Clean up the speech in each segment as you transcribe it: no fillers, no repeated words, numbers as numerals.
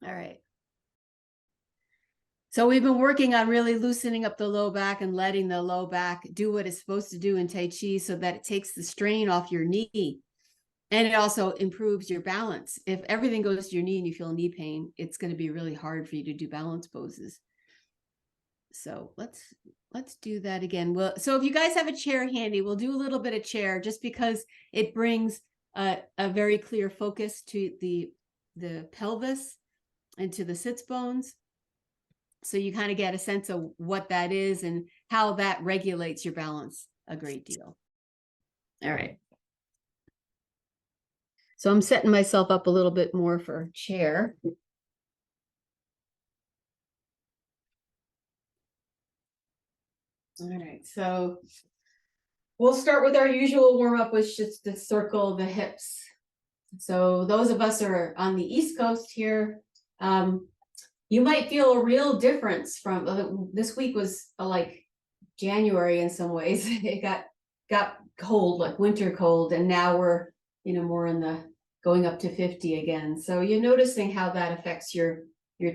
All right. So we've been working on really loosening up the low back and letting the low back do what it's supposed to do in Tai Chi so that it takes the strain off your knee. And it also improves your balance. If everything goes to your knee and you feel knee pain, it's going to be really hard for you to do balance poses. So let's do that again. Well, so if you guys have a chair handy, we'll do a little bit of chair just because it brings a very clear focus to the pelvis and to the sits bones. So you kind of get a sense of what that is and how that regulates your balance a great deal. All right. So I'm setting myself up a little bit more for chair. All right, so we'll start with our usual warm-up, which is to circle the hips. So those of us who are on the East Coast here, you might feel a real difference from this week was like January in some ways. It got cold, like winter cold, and now we're more in the going up to 50 again. So you're noticing how that affects your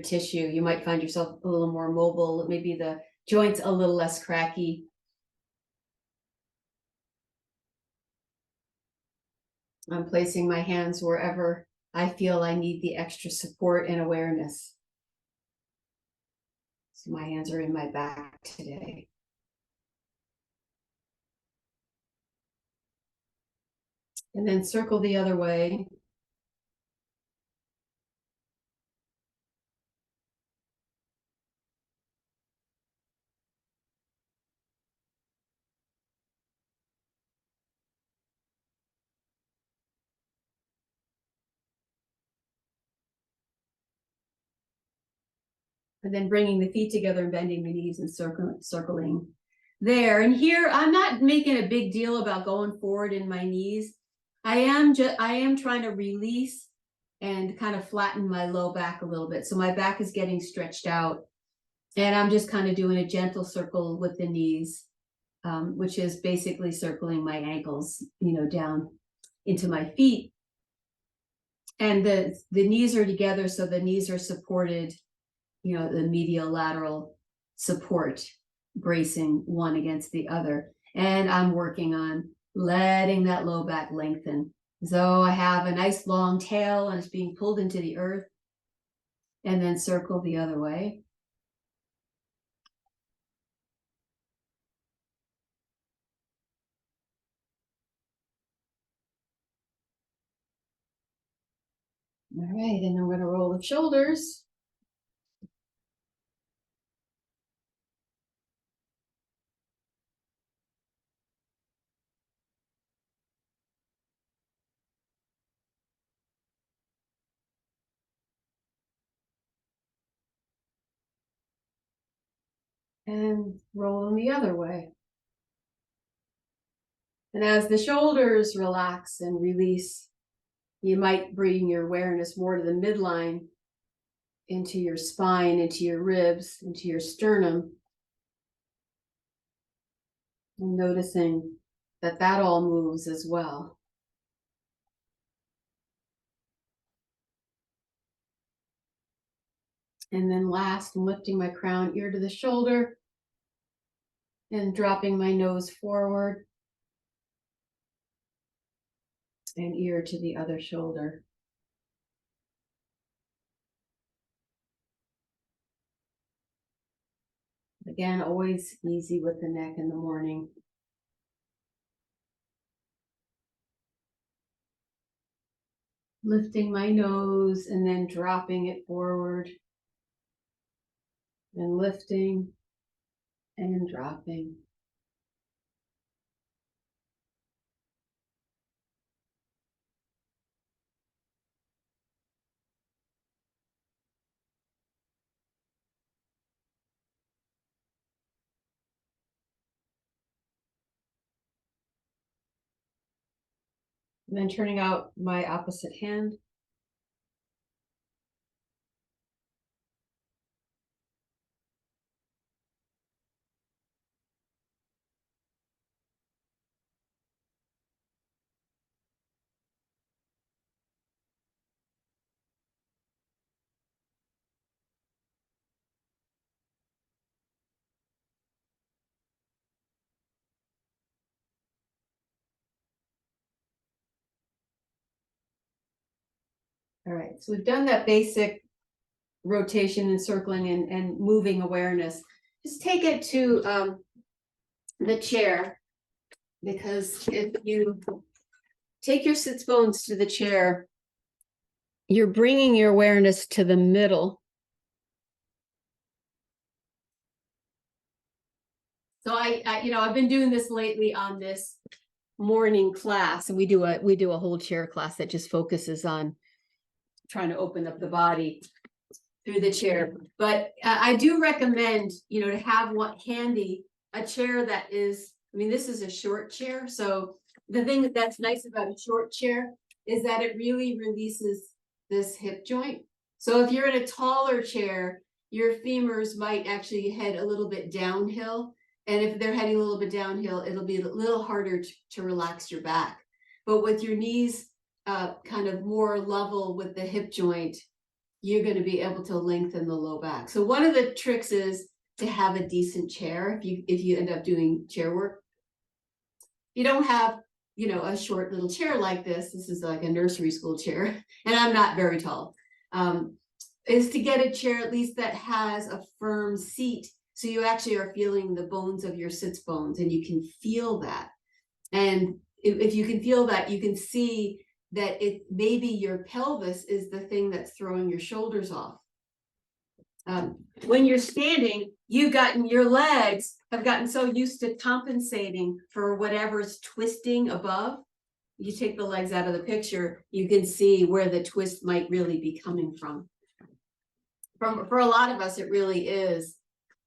tissue. You might find yourself a little more mobile, maybe the joints a little less cracky. I'm placing my hands wherever I feel I need the extra support and awareness. So my hands are in my back today. And then circle the other way. And then bringing the feet together and bending the knees and circling there. And here, I'm not making a big deal about going forward in my knees. I am trying to release and kind of flatten my low back a little bit. So my back is getting stretched out. And I'm just kind of doing a gentle circle with the knees, which is basically circling my ankles, down into my feet. And the knees are together, so the knees are supported, the medial lateral support, bracing one against the other. And I'm working on letting that low back lengthen. So I have a nice long tail and it's being pulled into the earth, and then circle the other way. All right, and I'm going to roll the shoulders. And roll them the other way. And as the shoulders relax and release, you might bring your awareness more to the midline, into your spine, into your ribs, into your sternum. And noticing that all moves as well. And then last, I'm lifting my crown ear to the shoulder and dropping my nose forward and ear to the other shoulder. Again, always easy with the neck in the morning. Lifting my nose and then dropping it forward. And lifting and dropping. And then turning out my opposite hand. All right, so we've done that basic rotation and circling and moving awareness. Just take it to the chair, because if you take your sits bones to the chair, you're bringing your awareness to the middle. So I've been doing this lately on this morning class, and we do a whole chair class that just focuses on trying to open up the body through the chair. But I do recommend, to have handy a chair that is, this is a short chair. So the thing that's nice about a short chair is that it really releases this hip joint. So if you're in a taller chair, your femurs might actually head a little bit downhill. And if they're heading a little bit downhill, it'll be a little harder to relax your back. But with your knees kind of more level with the hip joint, you're going to be able to lengthen the low back. So one of the tricks is to have a decent chair. If you end up doing chair work, you don't have, a short little chair like this. This is like a nursery school chair, and I'm not very tall. Is to get a chair at least that has a firm seat, so you actually are feeling the bones of your sits bones, and you can feel that. And if you can feel that, you can see that maybe your pelvis is the thing that's throwing your shoulders off. When you're standing, your legs have gotten so used to compensating for whatever's twisting above. You take the legs out of the picture, you can see where the twist might really be coming from. For a lot of us, it really is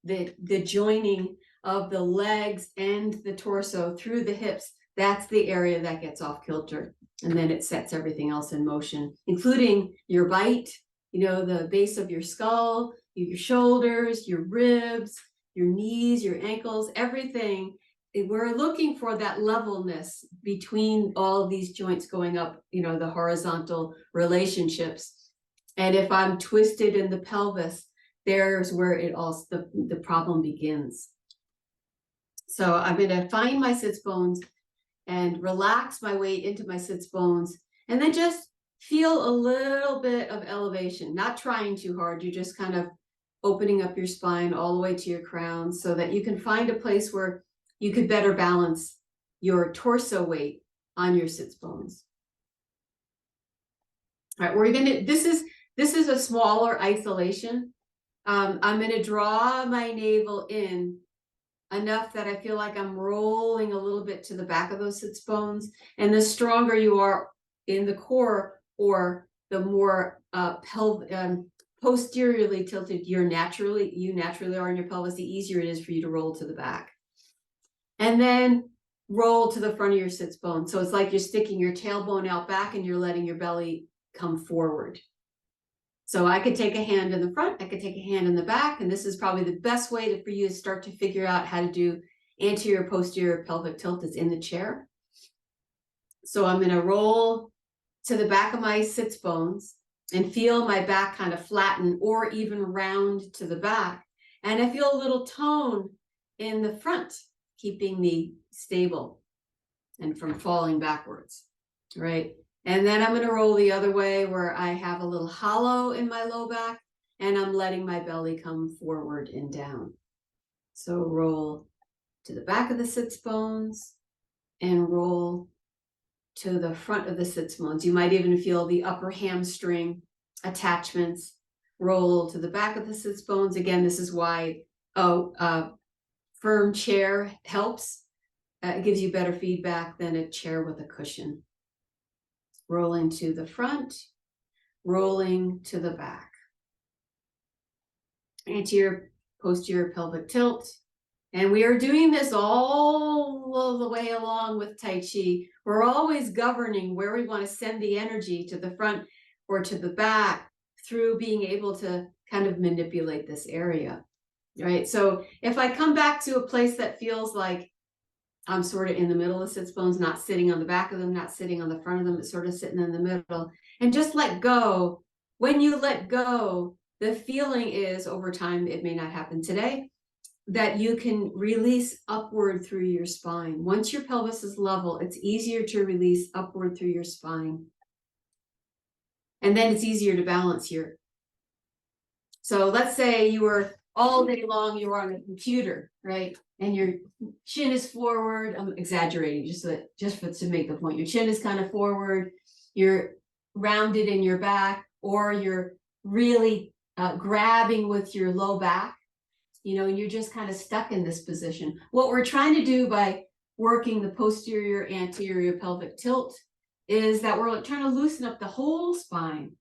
the joining of the legs and the torso through the hips. That's the area that gets off kilter. And then it sets everything else in motion, including your bite, the base of your skull, your shoulders, your ribs, your knees, your ankles, everything. We're looking for that levelness between all these joints going up, the horizontal relationships. And if I'm twisted in the pelvis, there's where the problem begins. So I'm going to find my sits bones and relax my weight into my sits bones, and then just feel a little bit of elevation, not trying too hard. You're just kind of opening up your spine all the way to your crown so that you can find a place where you could better balance your torso weight on your sits bones. All right, this is a smaller isolation. I'm going to draw my navel in enough that I feel like I'm rolling a little bit to the back of those sits bones. And the stronger you are in the core, or the more posteriorly tilted you naturally are in your pelvis, the easier it is for you to roll to the back. And then roll to the front of your sits bone. So it's like you're sticking your tailbone out back and you're letting your belly come forward. So I could take a hand in the front, I could take a hand in the back, and this is probably the best way for you to start to figure out how to do anterior, posterior pelvic tilt is in the chair. So I'm going to roll to the back of my sits bones and feel my back kind of flatten or even round to the back. And I feel a little tone in the front, keeping me stable and from falling backwards, right? And then I'm going to roll the other way where I have a little hollow in my low back and I'm letting my belly come forward and down. So roll to the back of the sits bones and roll to the front of the sits bones. You might even feel the upper hamstring attachments. Roll to the back of the sits bones. Again, this is why firm chair helps. It gives you better feedback than a chair with a cushion. Rolling to the front, rolling to the back. Anterior, posterior pelvic tilt. And we are doing this all the way along with Tai Chi. We're always governing where we want to send the energy, to the front or to the back, through being able to kind of manipulate this area, right? So if I come back to a place that feels like I'm sort of in the middle of sits bones, not sitting on the back of them, not sitting on the front of them, it's sort of sitting in the middle, and just let go. When you let go, the feeling is, over time, it may not happen today, that you can release upward through your spine. Once your pelvis is level, it's easier to release upward through your spine. And then it's easier to balance here. So let's say you were all day long, you were on a computer, right? And your chin is forward. I'm exaggerating to make the point. Your chin is kind of forward. You're rounded in your back, or you're really grabbing with your low back, you know, and you're just kind of stuck in this position. What we're trying to do by working the posterior anterior pelvic tilt is that we're trying to loosen up the whole spine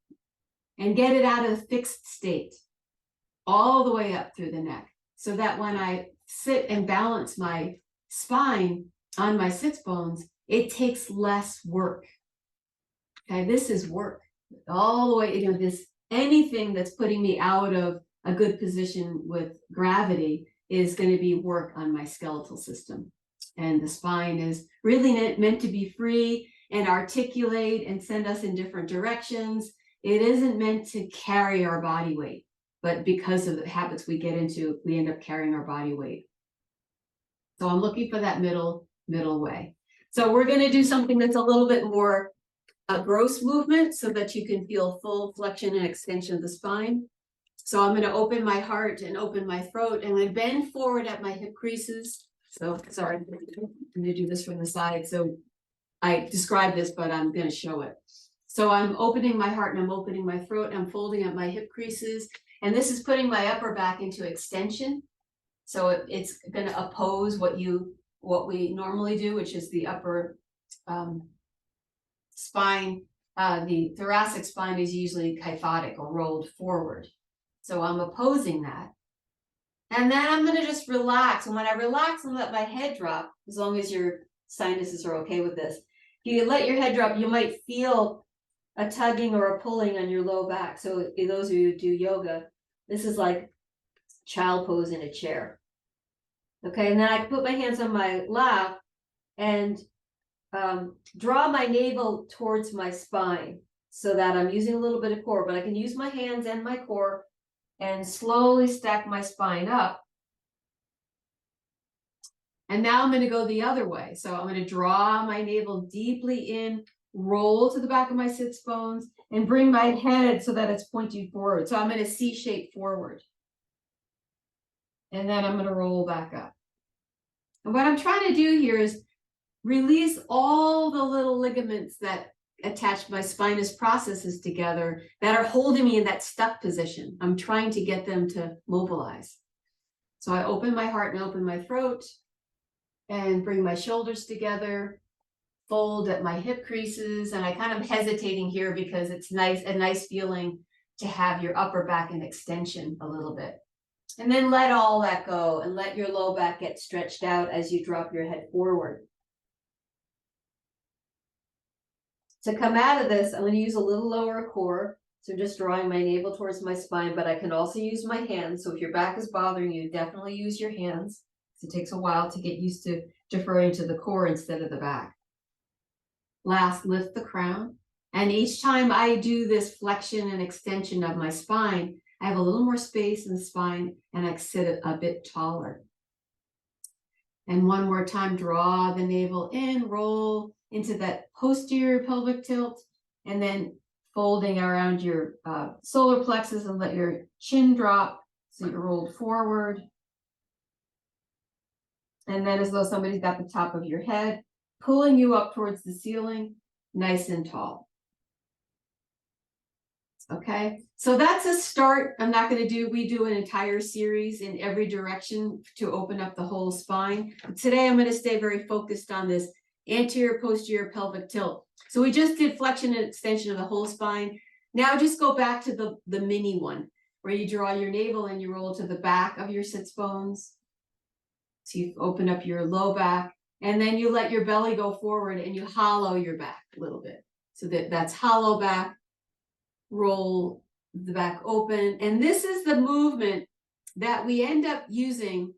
and get it out of the fixed state all the way up through the neck, so that when I sit and balance my spine on my sits bones, it takes less work. Okay, this is work all the way, you know, this, anything that's putting me out of a good position with gravity is going to be work on my skeletal system. And the spine is really meant to be free and articulate and send us in different directions. It isn't meant to carry our body weight, but because of the habits we get into, we end up carrying our body weight. So I'm looking for that middle way. So we're going to do something that's a little bit more gross movement, so that you can feel full flexion and extension of the spine. So I'm going to open my heart and open my throat, and I'm going to bend forward at my hip creases. So sorry, I'm going to do this from the side. So I described this, but I'm going to show it. So I'm opening my heart and I'm opening my throat, and I'm folding at my hip creases. And this is putting my upper back into extension. So it's going to oppose what we normally do, which is the upper spine. The thoracic spine is usually kyphotic or rolled forward. So I'm opposing that. And then I'm going to just relax. And when I relax and let my head drop, as long as your sinuses are okay with this, if you let your head drop, you might feel a tugging or a pulling on your low back. So those of you who do yoga, this is like child pose in a chair. Okay, and then I put my hands on my lap and draw my navel towards my spine, so that I'm using a little bit of core, but I can use my hands and my core and slowly stack my spine up. And now I'm going to go the other way. So I'm going to draw my navel deeply in, roll to the back of my sits bones, and bring my head so that it's pointing forward. So I'm going to C-shape forward. And then I'm going to roll back up. And what I'm trying to do here is release all the little ligaments that attach my spinous processes together that are holding me in that stuck position. I'm trying to get them to mobilize. So I open my heart and open my throat and bring my shoulders together, fold at my hip creases. And I kind of hesitating here because it's a nice feeling to have your upper back in extension a little bit. And then let all that go and let your low back get stretched out as you drop your head forward. To come out of this, I'm going to use a little lower core. So just drawing my navel towards my spine, but I can also use my hands. So if your back is bothering you, definitely use your hands. It takes a while to get used to deferring to the core instead of the back. Last, lift the crown. And each time I do this flexion and extension of my spine, I have a little more space in the spine and I sit a bit taller. And one more time, draw the navel in, roll into that posterior pelvic tilt, and then folding around your solar plexus and let your chin drop so you're rolled forward. And then as though somebody's got the top of your head, pulling you up towards the ceiling, nice and tall. Okay, so that's a start. I'm not going to do, we do an entire series in every direction to open up the whole spine. But today I'm going to stay very focused on this anterior posterior pelvic tilt. So we just did flexion and extension of the whole spine. Now just go back to the mini one, where you draw your navel and you roll to the back of your sits bones. So you open up your low back, and then you let your belly go forward and you hollow your back a little bit. So that's hollow back. Roll the back open. And this is the movement that we end up using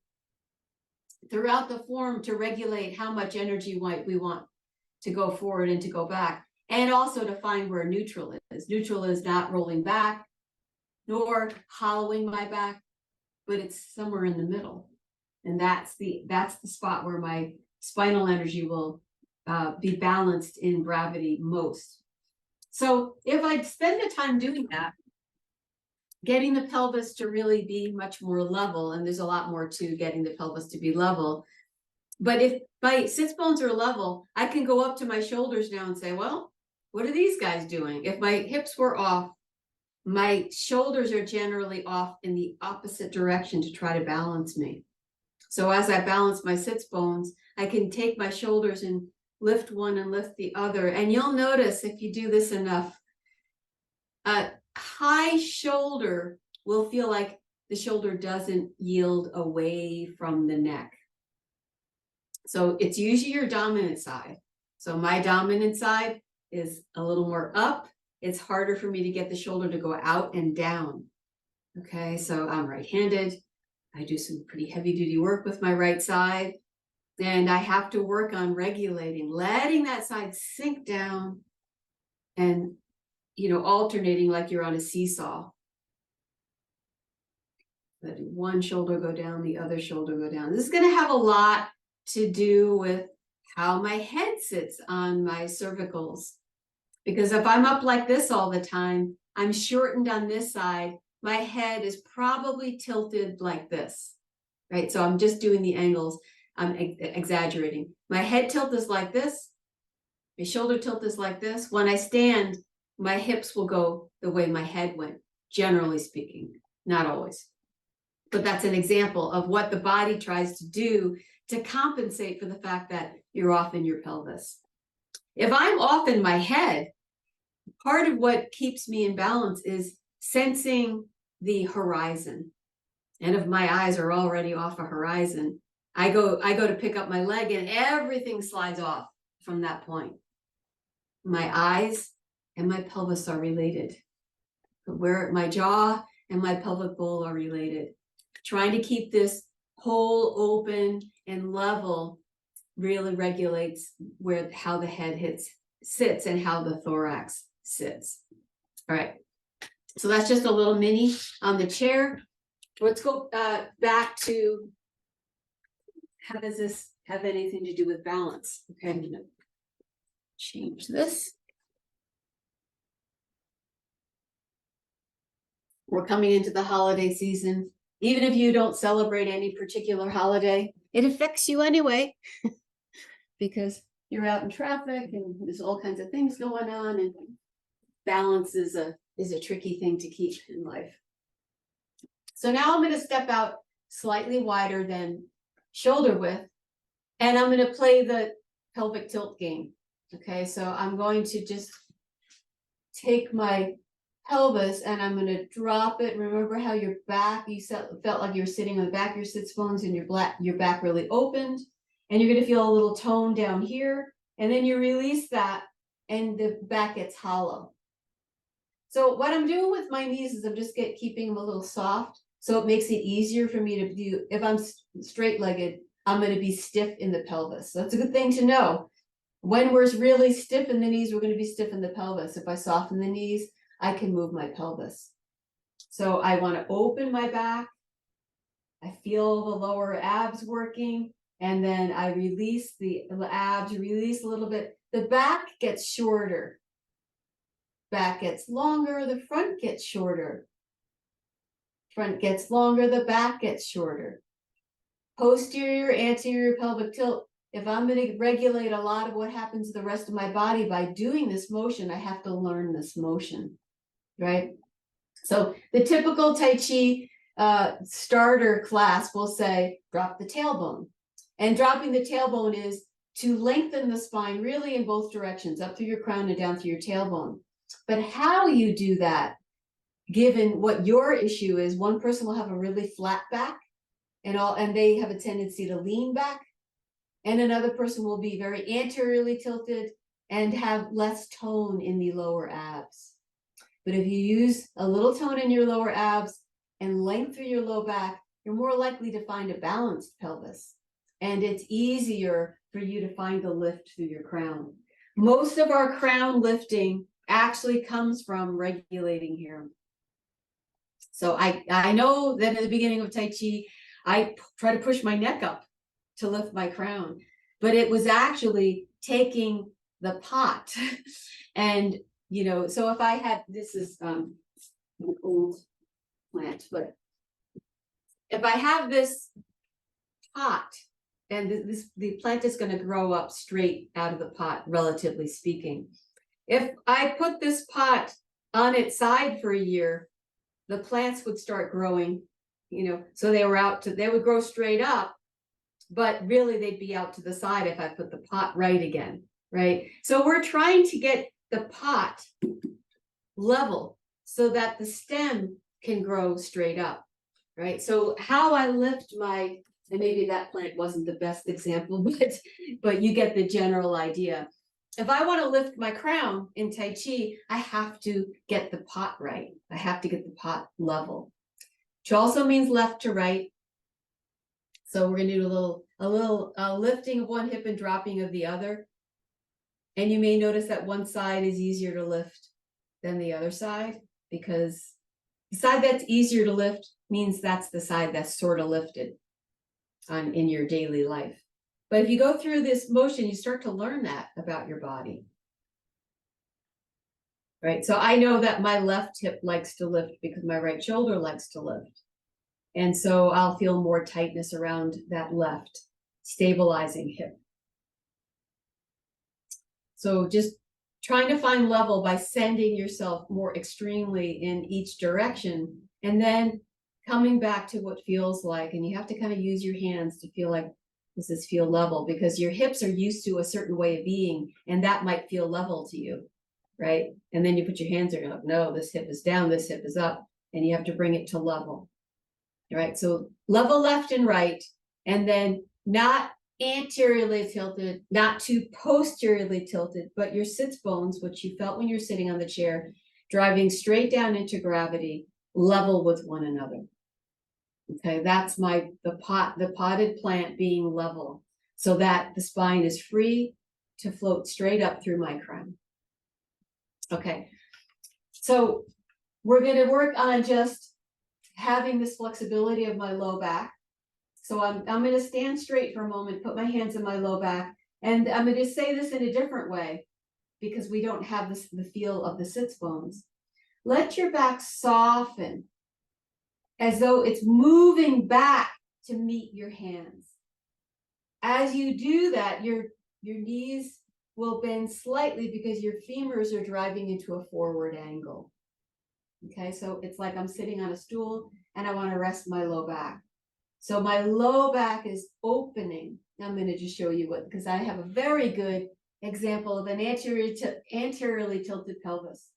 throughout the form to regulate how much energy we want to go forward and to go back, and also to find where neutral is. Neutral is not rolling back nor hollowing my back, but it's somewhere in the middle. And that's the spot where my spinal energy will be balanced in gravity most. So if I spend the time doing that, getting the pelvis to really be much more level, and there's a lot more to getting the pelvis to be level. But if my sits bones are level, I can go up to my shoulders now and say, well, what are these guys doing? If my hips were off, my shoulders are generally off in the opposite direction to try to balance me. So as I balance my sits bones, I can take my shoulders and lift one and lift the other. And you'll notice if you do this enough, a high shoulder will feel like the shoulder doesn't yield away from the neck. So it's usually your dominant side. So my dominant side is a little more up. It's harder for me to get the shoulder to go out and down. Okay, so I'm right-handed. I do some pretty heavy duty work with my right side. And I have to work on regulating, letting that side sink down and, alternating like you're on a seesaw. Let one shoulder go down, the other shoulder go down. This is going to have a lot to do with how my head sits on my cervicals. Because if I'm up like this all the time, I'm shortened on this side. My head is probably tilted like this, right? So I'm just doing the angles. I'm exaggerating. My head tilt is like this. My shoulder tilt is like this. When I stand, my hips will go the way my head went, generally speaking, not always. But that's an example of what the body tries to do to compensate for the fact that you're off in your pelvis. If I'm off in my head, part of what keeps me in balance is sensing the horizon. And if my eyes are already off a horizon, I go to pick up my leg and everything slides off from that point. My eyes and my pelvis are related. Where my jaw and my pelvic bowl are related. Trying to keep this hole open and level really regulates how the head sits and how the thorax sits. All right, so that's just a little mini on the chair. Let's go back to, how does this have anything to do with balance? Okay, I'm gonna change this. We're coming into the holiday season. Even if you don't celebrate any particular holiday, it affects you anyway, because you're out in traffic and there's all kinds of things going on, and balance is a tricky thing to keep in life. So now I'm going to step out slightly wider than shoulder width, and I'm going to play the pelvic tilt game. Okay, so I'm going to just take my pelvis and I'm going to drop it. Remember how your back, felt like you were sitting on the back of your sits bones and your back really opened, and you're going to feel a little tone down here, and then you release that and the back gets hollow. So what I'm doing with my knees is I'm just keeping them a little soft, so it makes it easier for me to do. If I'm straight-legged, I'm going to be stiff in the pelvis. So that's a good thing to know. When we're really stiff in the knees, we're going to be stiff in the pelvis. If I soften the knees, I can move my pelvis. So I want to open my back. I feel the lower abs working, and then I release the abs, release a little bit. The back gets shorter. Back gets longer, the front gets shorter. Front gets longer, the back gets shorter. Posterior, anterior pelvic tilt. If I'm going to regulate a lot of what happens to the rest of my body by doing this motion, I have to learn this motion, right? So the typical Tai Chi starter class will say, drop the tailbone. And dropping the tailbone is to lengthen the spine really in both directions, up through your crown and down through your tailbone. But how you do that, given what your issue is, one person will have a really flat back and they have a tendency to lean back. And another person will be very anteriorly tilted and have less tone in the lower abs. But if you use a little tone in your lower abs and length through your low back, you're more likely to find a balanced pelvis. And it's easier for you to find the lift through your crown. Most of our crown lifting actually comes from regulating here. So I know that at the beginning of Tai Chi, I try to push my neck up to lift my crown, but it was actually taking the pot and you know, so if I had, this is an old plant, but if I have this pot and the plant is going to grow up straight out of the pot, relatively speaking. If I put this pot on its side for a year, the plants would start growing, you know, so they would grow straight up, but really they'd be out to the side if I put the pot right again, right? So we're trying to get the pot level so that the stem can grow straight up, right? So how I lift my, and maybe that plant wasn't the best example, but you get the general idea. If I want to lift my crown in Tai Chi, I have to get the pot right. I have to get the pot level, which also means left to right. So we're going to do a little lifting of one hip and dropping of the other. And you may notice that one side is easier to lift than the other side, because the side that's easier to lift means that's the side that's sort of lifted in your daily life. But if you go through this motion, you start to learn that about your body. Right? So I know that my left hip likes to lift because my right shoulder likes to lift. And so I'll feel more tightness around that left, stabilizing hip. So just trying to find level by sending yourself more extremely in each direction, and then coming back to what feels like. And you have to kind of use your hands to feel like, does this feel level? Because your hips are used to a certain way of being, and that might feel level to you, right? And then you put your hands there, no, this hip is down, this hip is up, and you have to bring it to level, right? So level left and right, and then not anteriorly tilted, not too posteriorly tilted, but your sits bones, which you felt when you're sitting on the chair, driving straight down into gravity, level with one another. Okay, that's the potted plant being level, so that the spine is free to float straight up through my crown. Okay, so we're going to work on just having this flexibility of my low back. So I'm going to stand straight for a moment, put my hands in my low back, and I'm going to say this in a different way because we don't have the feel of the sits bones. Let your back soften as though it's moving back to meet your hands. As you do that, your knees will bend slightly because your femurs are driving into a forward angle. Okay, so it's like I'm sitting on a stool and I want to rest my low back. So my low back is opening. I'm going to just show you what, because I have a very good example of an anteriorly tilted pelvis.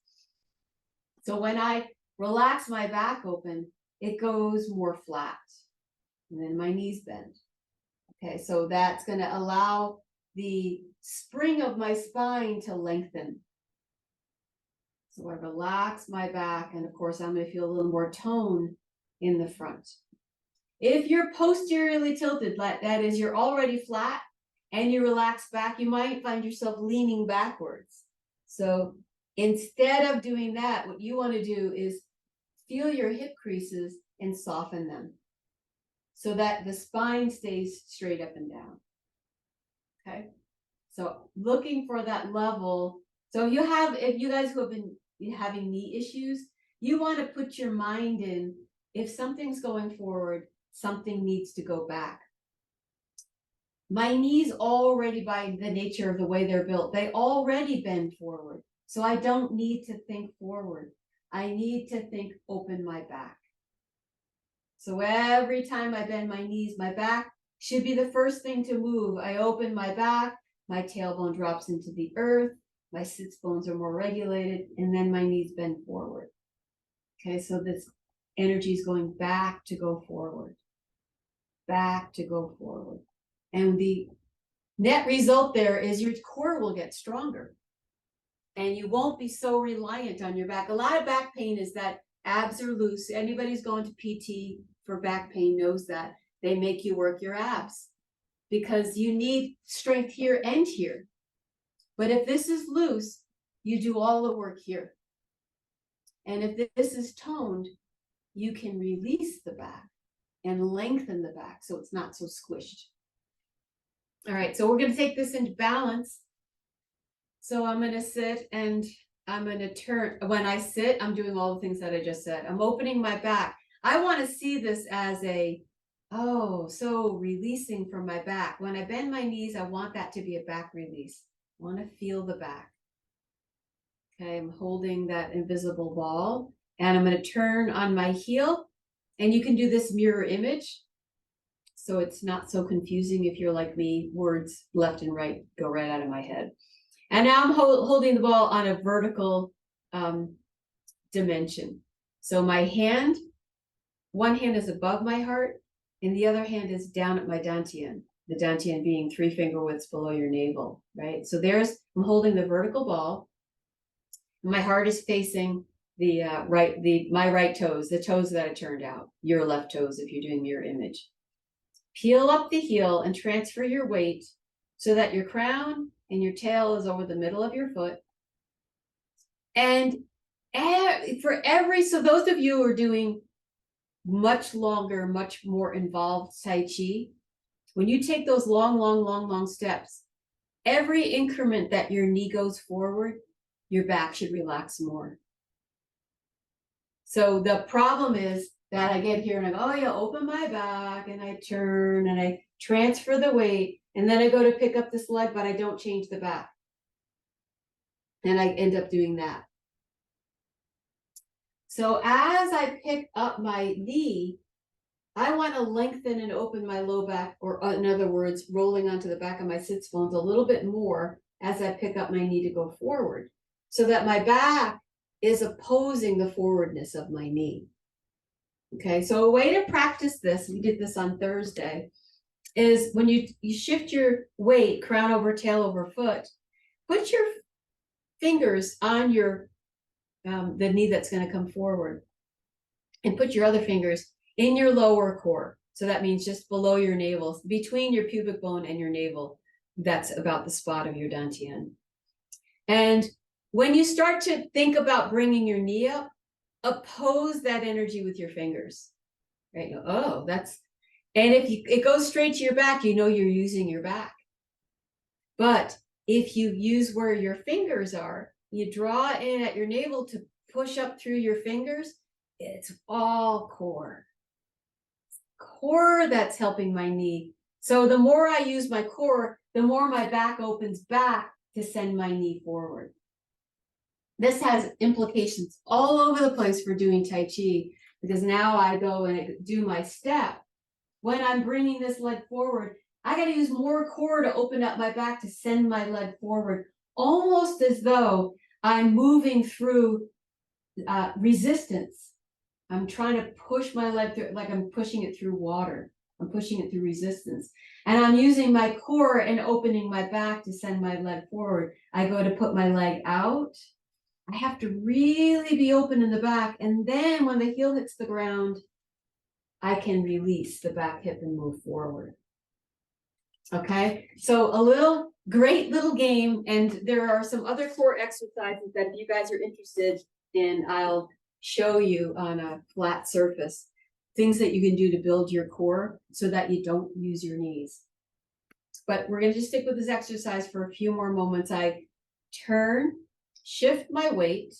So when I relax my back open, it goes more flat, and then my knees bend. Okay, so that's going to allow the spring of my spine to lengthen. So I relax my back, and of course I'm going to feel a little more tone in the front. If you're posteriorly tilted, that is, you're already flat and you relax back, you might find yourself leaning backwards. So instead of doing that, what you want to do is feel your hip creases and soften them so that the spine stays straight up and down. Okay, so looking for that level. So if you guys who have been having knee issues, you want to put your mind in, if something's going forward, something needs to go back. My knees already, by the nature of the way they're built, they already bend forward. So I don't need to think forward. I need to think open my back. So every time I bend my knees, my back should be the first thing to move. I open my back, my tailbone drops into the earth, my sits bones are more regulated, and then my knees bend forward. Okay, so this energy is going back to go forward. Back to go forward. And the net result there is your core will get stronger and you won't be so reliant on your back. A lot of back pain is that abs are loose. Anybody's going to PT for back pain knows that. They make you work your abs because you need strength here and here. But if this is loose, you do all the work here. And if this is toned, you can release the back and lengthen the back so it's not so squished. All right, so we're going to take this into balance. So I'm going to sit and I'm going to turn, when I sit, I'm doing all the things that I just said. I'm opening my back. I want to see this as a, oh, so releasing from my back. When I bend my knees, I want that to be a back release. I want to feel the back. Okay, I'm holding that invisible ball, and I'm going to turn on my heel, and you can do this mirror image. So it's not so confusing if you're like me, words left and right go right out of my head. And now I'm holding the ball on a vertical dimension. So my hand, one hand is above my heart, and the other hand is down at my Dantian, the Dantian being 3 finger widths below your navel, right? So I'm holding the vertical ball. My heart is facing the my right toes, the toes that I turned out, your left toes if you're doing mirror image. Peel up the heel and transfer your weight so that your crown and your tail is over the middle of your foot. And so those of you who are doing much longer, much more involved Tai Chi, when you take those long steps, every increment that your knee goes forward, your back should relax more. So the problem is that I get here and I go, oh yeah, open my back, and I turn and I transfer the weight, and then I go to pick up this leg, but I don't change the back. And I end up doing that. So as I pick up my knee, I want to lengthen and open my low back, or in other words, rolling onto the back of my sits bones a little bit more as I pick up my knee to go forward, so that my back is opposing the forwardness of my knee. Okay, so a way to practice this, we did this on Thursday, is when you shift your weight, crown over, tail over foot, put your fingers on your the knee that's going to come forward, and put your other fingers in your lower core. So that means just below your navel, between your pubic bone and your navel. That's about the spot of your Dantian. And when you start to think about bringing your knee up, oppose that energy with your fingers, right? Oh, and if it goes straight to your back, you know you're using your back. But if you use where your fingers are, you draw in at your navel to push up through your fingers, it's all core. Core that's helping my knee. So the more I use my core, the more my back opens back to send my knee forward. This has implications all over the place for doing Tai Chi, because now I go and do my step. When I'm bringing this leg forward, I got to use more core to open up my back to send my leg forward, almost as though I'm moving through resistance. I'm trying to push my leg through, like I'm pushing it through water. I'm pushing it through resistance. And I'm using my core and opening my back to send my leg forward. I go to put my leg out. I have to really be open in the back. And then when the heel hits the ground, I can release the back hip and move forward. Okay, so great little game. And there are some other core exercises that if you guys are interested in, I'll show you on a flat surface, things that you can do to build your core so that you don't use your knees. But we're going to just stick with this exercise for a few more moments. I turn, shift my weight,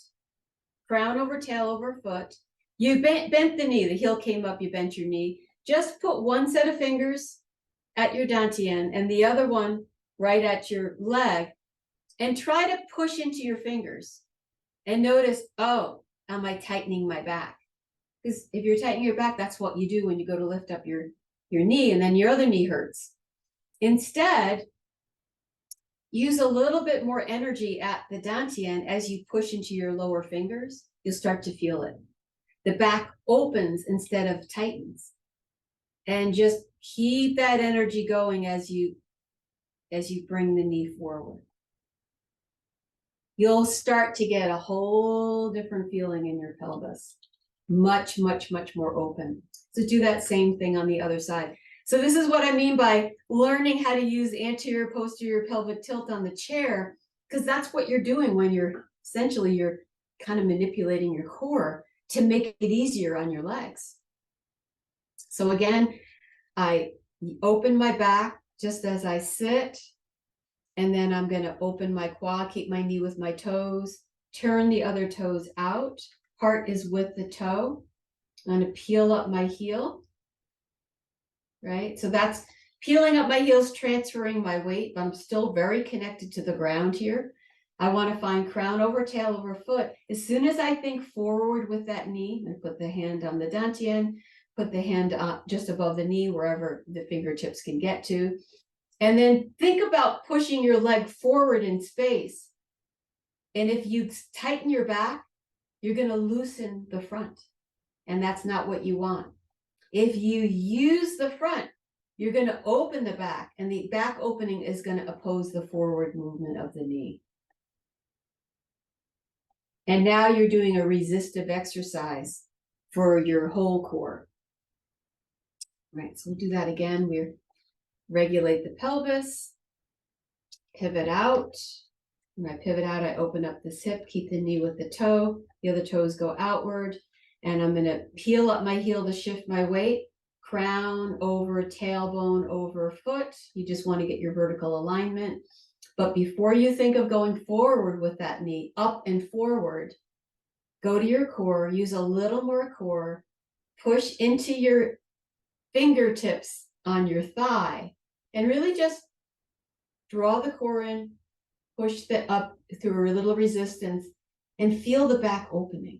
crown over, tail over, foot. You bent the knee, the heel came up, you bent your knee. Just put one set of fingers at your Dantian and the other one right at your leg, and try to push into your fingers. And notice, oh, am I tightening my back? Because if you're tightening your back, that's what you do when you go to lift up your knee, and then your other knee hurts. Instead, use a little bit more energy at the Dantian as you push into your lower fingers. You'll start to feel it. The back opens instead of tightens. And just keep that energy going as you bring the knee forward. You'll start to get a whole different feeling in your pelvis. Much more open. So do that same thing on the other side. So this is what I mean by learning how to use anterior, posterior pelvic tilt on the chair, because that's what you're doing when you're kind of manipulating your core to make it easier on your legs. So again, I open my back just as I sit, and then I'm going to open my quad, keep my knee with my toes, turn the other toes out. Heart is with the toe. I'm going to peel up my heel, right? So that's peeling up my heels, transferring my weight, but I'm still very connected to the ground here. I want to find crown over tail over foot. As soon as I think forward with that knee, I put the hand on the Dantian, put the hand just above the knee, wherever the fingertips can get to. And then think about pushing your leg forward in space. And if you tighten your back, you're going to loosen the front. And that's not what you want. If you use the front, you're going to open the back, and the back opening is going to oppose the forward movement of the knee. And now you're doing a resistive exercise for your whole core. Right, so we'll do that again. We regulate the pelvis, pivot out. When I pivot out, I open up this hip, keep the knee with the toe. The other toes go outward. And I'm going to peel up my heel to shift my weight. Crown over tailbone over foot. You just want to get your vertical alignment. But before you think of going forward with that knee, up and forward, go to your core, use a little more core, push into your fingertips on your thigh, and really just draw the core in, push the up through a little resistance, and feel the back opening.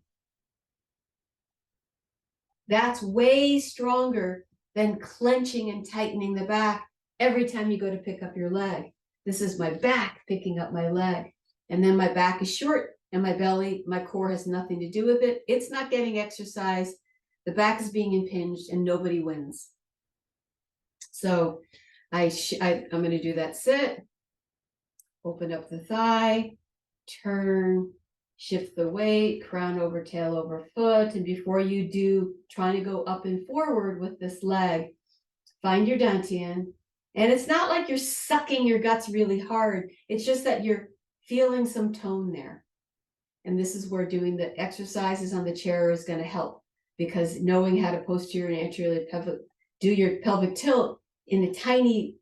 That's way stronger than clenching and tightening the back every time you go to pick up your leg. This is my back picking up my leg. And then my back is short and my belly, my core has nothing to do with it. It's not getting exercise. The back is being impinged and nobody wins. So I'm going to do that sit, open up the thigh, turn, shift the weight, crown over tail over foot. And before you do, trying to go up and forward with this leg, find your Dantian. And it's not like you're sucking your guts really hard. It's just that you're feeling some tone there. And this is where doing the exercises on the chair is going to help, because knowing how to posterior and anterior pelvic, do your pelvic tilt in a tiny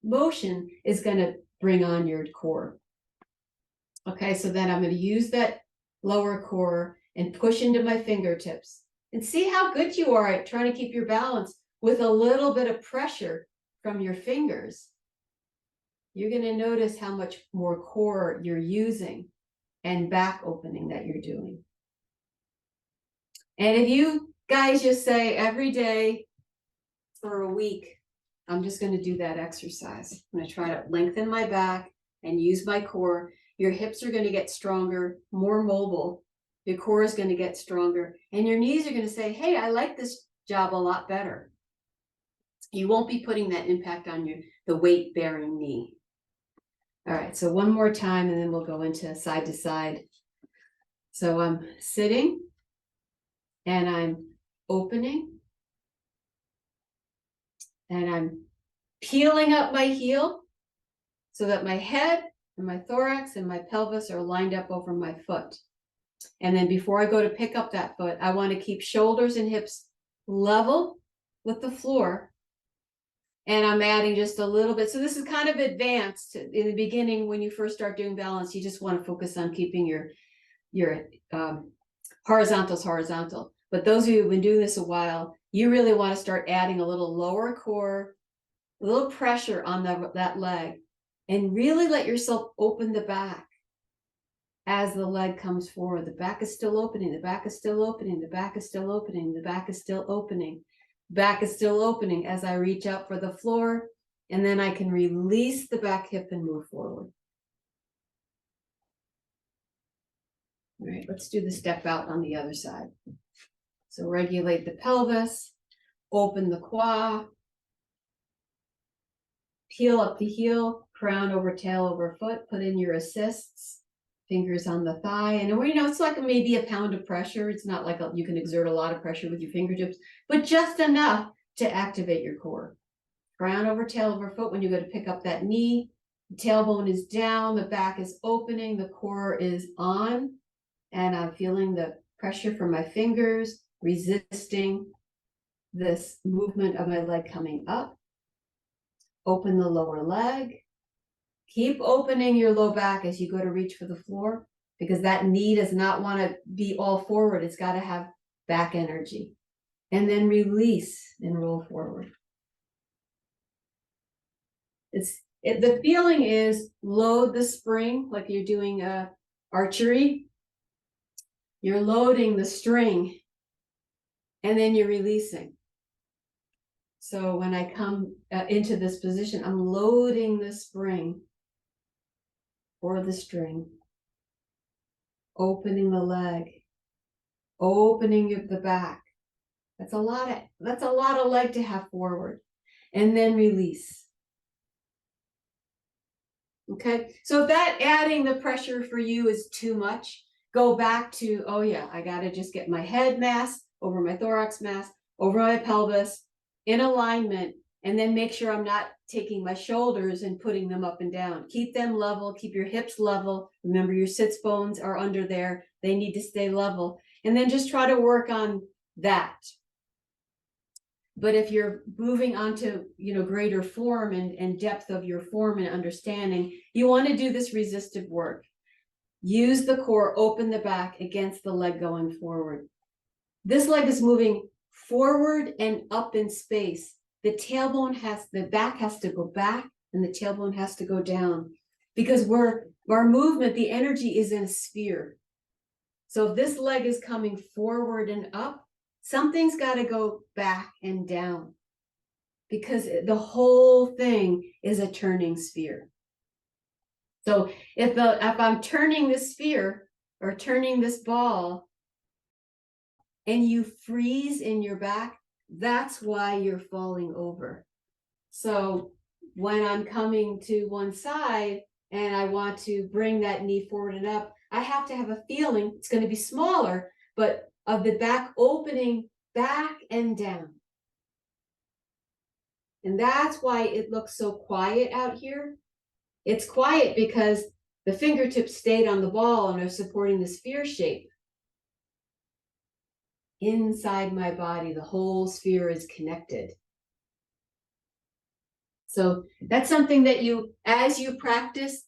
motion is going to bring on your core. Okay, so then I'm going to use that lower core and push into my fingertips. And see how good you are at trying to keep your balance with a little bit of pressure from your fingers. You're going to notice how much more core you're using and back opening that you're doing. And if you guys just say every day for a week, I'm just going to do that exercise. I'm going to try to lengthen my back and use my core. Your hips are going to get stronger, more mobile. Your core is going to get stronger. And your knees are going to say, hey, I like this job a lot better. You won't be putting that impact on the weight-bearing knee. All right, so one more time, and then we'll go into side to side. So I'm sitting, and I'm opening, and I'm peeling up my heel so that my head and my thorax and my pelvis are lined up over my foot. And then before I go to pick up that foot, I want to keep shoulders and hips level with the floor. And I'm adding just a little bit. So this is kind of advanced. In the beginning, when you first start doing balance, you just want to focus on keeping your horizontals horizontal. But those of you who've been doing this a while, you really want to start adding a little lower core, a little pressure on that leg, and really let yourself open the back as the leg comes forward. The back is still opening, the back is still opening, the back is still opening, the back is still opening. Back is still opening as I reach out for the floor, and then I can release the back hip and move forward. All right, let's do the step out on the other side. So regulate the pelvis, open the quad, peel up the heel, crown over tail over foot, put in your assists, fingers on the thigh. And it's like maybe a pound of pressure. It's not like you can exert a lot of pressure with your fingertips, but just enough to activate your core. Crown over tail over foot. When you go to pick up that knee, the tailbone is down, the back is opening, the core is on, and I'm feeling the pressure from my fingers, resisting this movement of my leg coming up. Open the lower leg. Keep opening your low back as you go to reach for the floor. because that knee does not want to be all forward. It's got to have back energy. And then release and roll forward. The feeling is load the spring like you're doing archery. You're loading the string and then you're releasing. So when I come into this position, I'm loading the spring or the string, opening the leg, opening the back. That's a lot of leg to have forward, and then release. Okay, so if that adding the pressure for you is too much, go back to, oh yeah, I got to just get my head mass over my thorax mass, over my pelvis in alignment, and then make sure I'm not taking my shoulders and putting them up and down. Keep them level, keep your hips level. Remember, your sits bones are under there. They need to stay level. And then just try to work on that. But if you're moving on to, greater form and depth of your form and understanding, you want to do this resistive work. Use the core, open the back against the leg going forward. This leg is moving forward and up in space. The back has to go back and the tailbone has to go down, because our movement, the energy is in a sphere. So if this leg is coming forward and up, something's got to go back and down, because the whole thing is a turning sphere. So if I'm turning this sphere or turning this ball and you freeze in your back, that's why you're falling over. So when I'm coming to one side and I want to bring that knee forward and up, I have to have a feeling it's going to be smaller, but of the back opening back and down. And that's why it looks so quiet out here. It's quiet because the fingertips stayed on the ball and are supporting the sphere shape. Inside my body, the whole sphere is connected. So that's something that as you practice,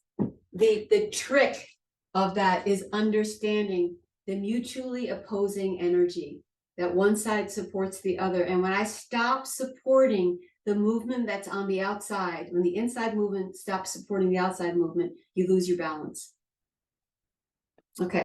the trick of that is understanding the mutually opposing energy, that one side supports the other. And when I stop supporting the movement that's on the outside, when the inside movement stops supporting the outside movement, you lose your balance. Okay.